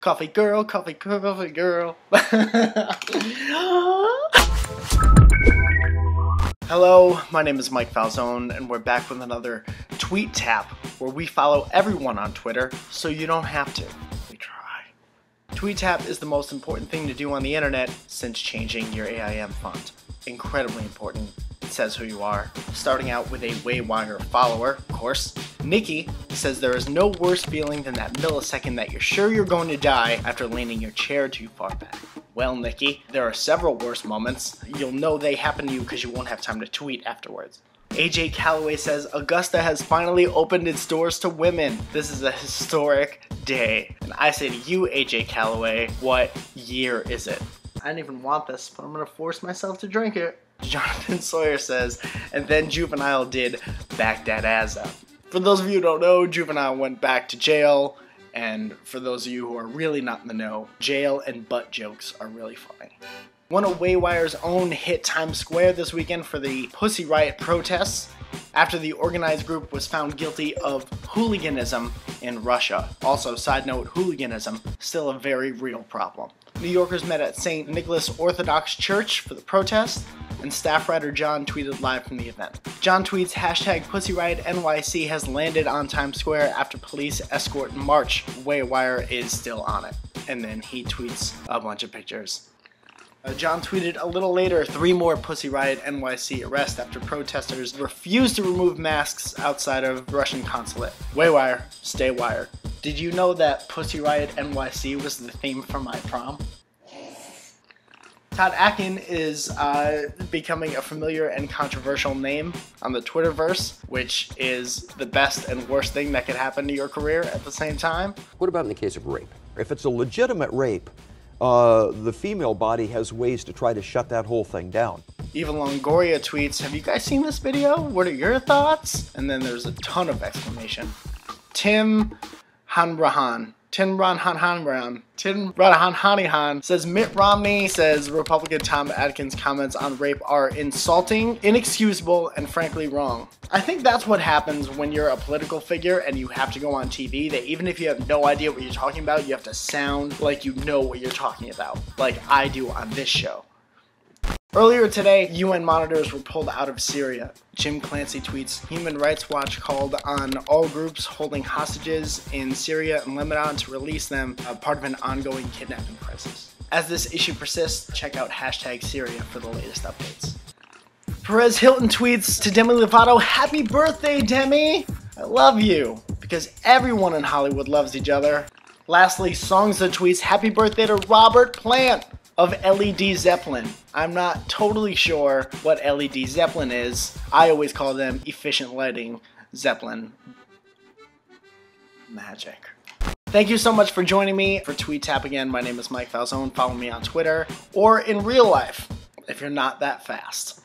Coffee girl, coffee girl, coffee girl. Hello, my name is Mike Falzone, and we're back with another Tweet Tap, where we follow everyone on Twitter, so you don't have to. We try. Tweet Tap is the most important thing to do on the internet since changing your AIM font. Incredibly important. It says who you are. Starting out with a Waywire follower, of course. Nikki says there is no worse feeling than that millisecond that you're sure you're going to die after leaning your chair too far back. Well, Nikki, there are several worse moments. You'll know they happen to you because you won't have time to tweet afterwards. AJ Calloway says Augusta has finally opened its doors to women. This is a historic day. And I say to you, AJ Calloway, what year is it? I didn't even want this, but I'm gonna force myself to drink it. Jonathan Sawyer says, and then Juvenile did back that ass up. For those of you who don't know, Juvenile went back to jail, and for those of you who are really not in the know, jail and butt jokes are really funny. One of Waywire's own hit Times Square this weekend for the Pussy Riot protests, after the organized group was found guilty of hooliganism in Russia. Also, side note, hooliganism, still a very real problem. New Yorkers met at St. Nicholas Orthodox Church for the protest, and staff writer John tweeted live from the event. John tweets, hashtag Pussy Riot NYC has landed on Times Square after police escort march. Waywire is still on it. And then he tweets a bunch of pictures. John tweeted a little later, 3 more Pussy Riot NYC arrests after protesters refused to remove masks outside of Russian consulate. Waywire, stay wired. Did you know that Pussy Riot NYC was the theme for my prom? Todd Akin is becoming a familiar and controversial name on the Twitterverse, which is the best and worst thing that could happen to your career at the same time. What about in the case of rape? If it's a legitimate rape, the female body has ways to try to shut that whole thing down. Eva Longoria tweets, have you guys seen this video? What are your thoughts? And then there's a ton of exclamation. Tim Hanrahan says Mitt Romney says Republican Tom Atkins' comments on rape are insulting, inexcusable, and frankly wrong. I think that's what happens when you're a political figure and you have to go on TV, that even if you have no idea what you're talking about, you have to sound like you know what you're talking about, like I do on this show. Earlier today, UN monitors were pulled out of Syria. Jim Clancy tweets, Human Rights Watch called on all groups holding hostages in Syria and Lebanon to release them, part of an ongoing kidnapping crisis. As this issue persists, check out hashtag Syria for the latest updates. Perez Hilton tweets to Demi Lovato, happy birthday, Demi! I love you! Because everyone in Hollywood loves each other. Lastly, Songza tweets, happy birthday to Robert Plant of LED Zepplin. I'm not totally sure what LED Zepplin is. I always call them efficient lighting Zepplin. Magic. Thank you so much for joining me for Tweet Tap again. My name is Mike Falzone. Follow me on Twitter or in real life if you're not that fast.